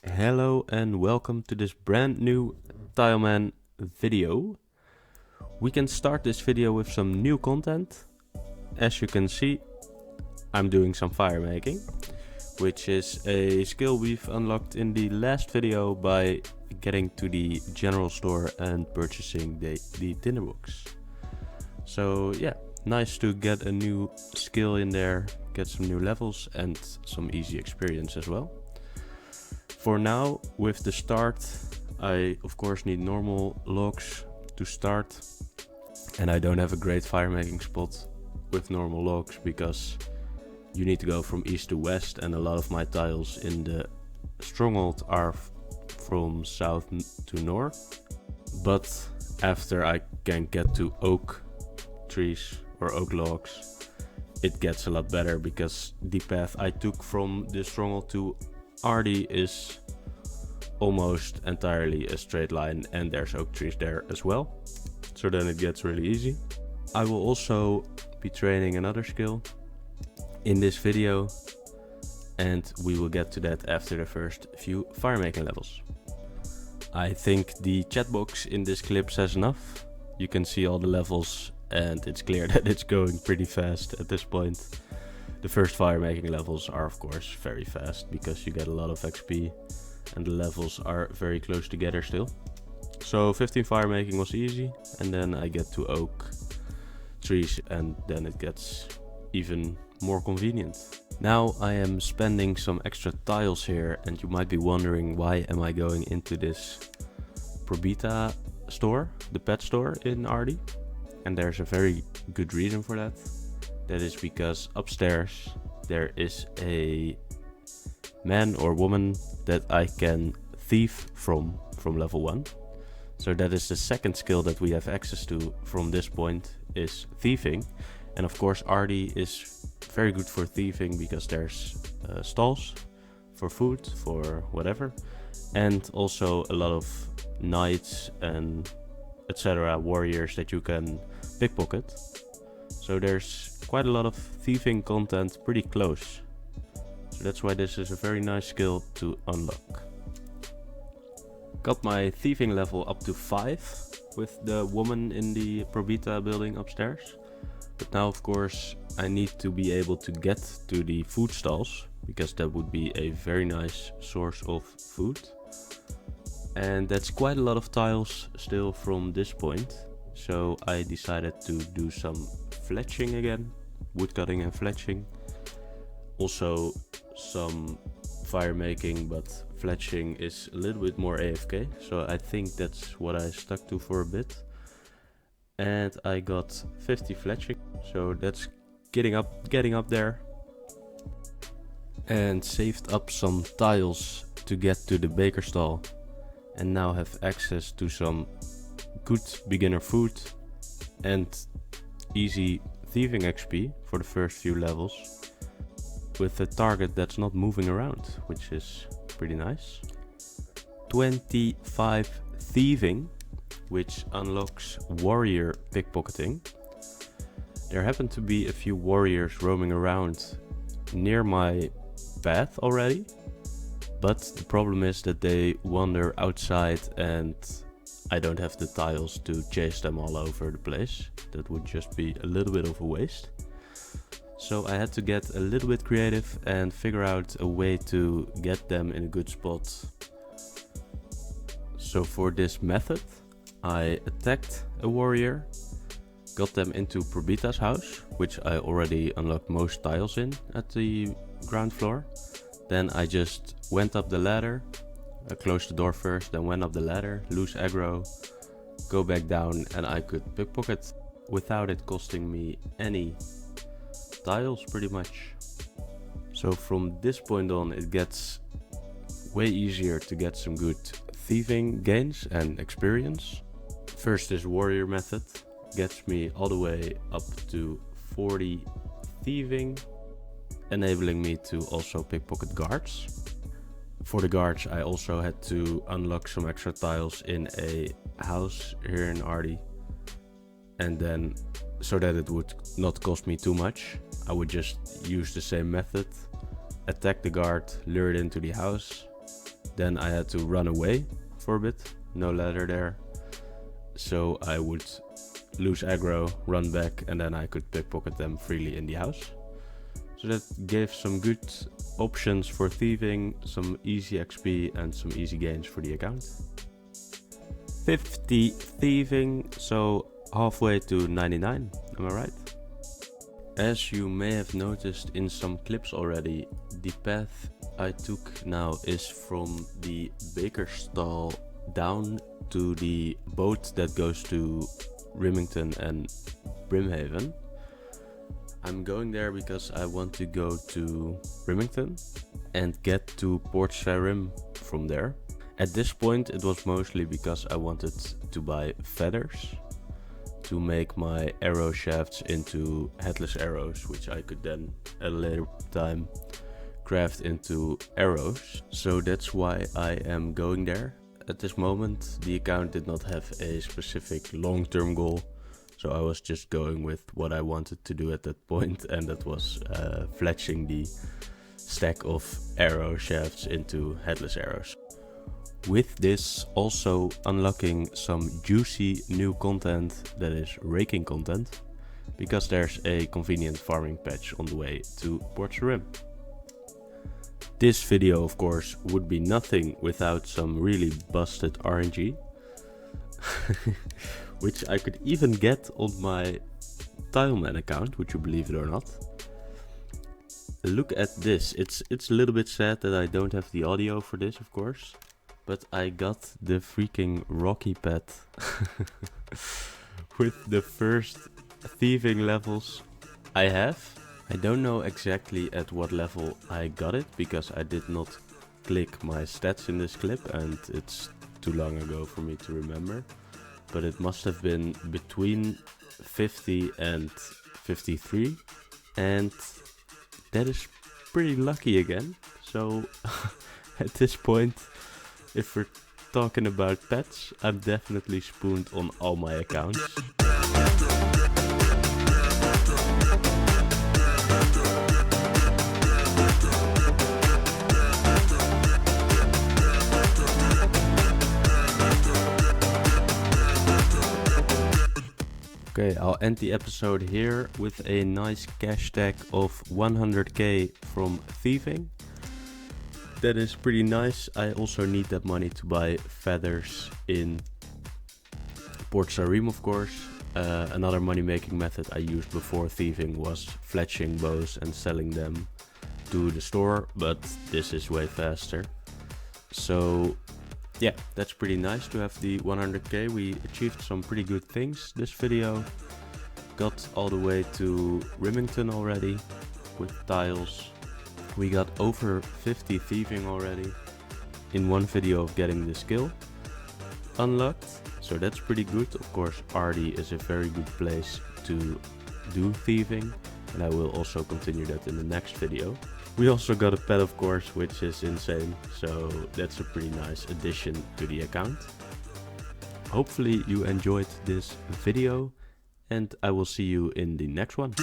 Hello and welcome to this brand new Tileman video. We can start this video with some new content. As you can see, I'm doing some fire making, which is a skill we've unlocked in the last video by getting to the general store and purchasing the tinderbox. So yeah, nice to get a new skill in there, get some new levels and some easy experience as well. For now, with the start, I of course need normal logs to start, and I don't have a great fire making spot with normal logs because you need to go from east to west, and a lot of my tiles in the stronghold are from south to north. But after I can get to oak trees or oak logs, it gets a lot better because the path I took from the stronghold to Ardy is almost entirely a straight line, and there's oak trees there as well, so then it gets really easy. I will also be training another skill in this video, and we will get to that after the first few fire making levels. I think the chat box in this clip says enough. You can see all the levels and it's clear that it's going pretty fast at this point. The first fire making levels are of course very fast because you get a lot of XP and the levels are very close together still. So 15 fire making was easy, and then I get to oak trees and then it gets even more convenient. Now I am spending some extra tiles here, and you might be wondering why am I going into this Probita store, the pet store in Ardy, and there's a very good reason for that. That is because upstairs there is a man or woman that I can thief from level 1. So that is the second skill that we have access to from this point, is thieving. And of course Ardy is very good for thieving because there's stalls for food, for whatever, and also a lot of knights and etc. warriors that you can pickpocket. So there's quite a lot of thieving content pretty close. So that's why this is a very nice skill to unlock. Got my thieving level up to 5 with the woman in the Probita building upstairs. But now of course I need to be able to get to the food stalls, because that would be a very nice source of food. And that's quite a lot of tiles still from this point. So I decided to do some fletching again, woodcutting and fletching. Also some fire making, but fletching is a little bit more AFK, so I think that's what I stuck to for a bit. And I got 50 fletching, so that's getting up there. And saved up some tiles to get to the baker stall, and now have access to some good beginner food and easy thieving XP for the first few levels, with a target that's not moving around, which is pretty nice. 25 thieving, which unlocks warrior pickpocketing. There happen to be a few warriors roaming around near my path already, but the problem is that they wander outside and I don't have the tiles to chase them all over the place. That would just be a little bit of a waste. So I had to get a little bit creative and figure out a way to get them in a good spot. So for this method, I attacked a warrior, got them into Probita's house, which I already unlocked most tiles in at the ground floor. Then I just went up the ladder. I closed the door first, then went up the ladder, lose aggro, go back down, and I could pickpocket without it costing me any tiles pretty much. So from this point on it gets way easier to get some good thieving gains and experience. First, this warrior method gets me all the way up to 40 thieving, enabling me to also pickpocket guards. For the guards I also had to unlock some extra tiles in a house here in Ardy, and then so that it would not cost me too much, I would just use the same method, attack the guard, lure it into the house, Then I had to run away for a bit, no ladder there. So I would lose aggro, run back, and then I could pickpocket them freely in the house. So that gave some good options for thieving, some easy XP and some easy gains for the account. 50 thieving, so halfway to 99, am I right? As you may have noticed in some clips already, the path I took now is from the baker's stall down to the boat that goes to Rimington and Brimhaven. I'm going there because I want to go to Rimington and get to Port Sarim from there. At this point it was mostly because I wanted to buy feathers to make my arrow shafts into headless arrows, which I could then at a later time craft into arrows. So that's why I am going there. At this moment the account did not have a specific long-term goal, so I was just going with what I wanted to do at that point, and that was fletching the stack of arrow shafts into headless arrows. With this also unlocking some juicy new content, that is raking content, because there's a convenient farming patch on the way to Port Sarim. This video of course would be nothing without some really busted RNG, which I could even get on my Tileman account, would you believe it or not. Look at this, it's a little bit sad that I don't have the audio for this of course, but I got the freaking Rocky pet with the first thieving levels I have. I don't know exactly at what level I got it, because I did not click my stats in this clip and it's too long ago for me to remember. But it must have been between 50 and 53, and that is pretty lucky again. So at this point, if we're talking about pets, I'm definitely spooned on all my accounts. Okay, I'll end the episode here with a nice cash stack of 100k from thieving. That is pretty nice. I also need that money to buy feathers in Port Sarim of course. Another money making method I used before thieving was fletching bows and selling them to the store, but this is way faster. So yeah, that's pretty nice to have the 100k. We achieved some pretty good things this video. Got all the way to Rimington already with tiles. We got over 50 thieving already in one video of getting the skill unlocked. So that's pretty good. Of course, RD is a very good place to do thieving, and I will also continue that in the next video. We also got a pet of course, which is insane, so that's a pretty nice addition to the account. Hopefully you enjoyed this video, and I will see you in the next one.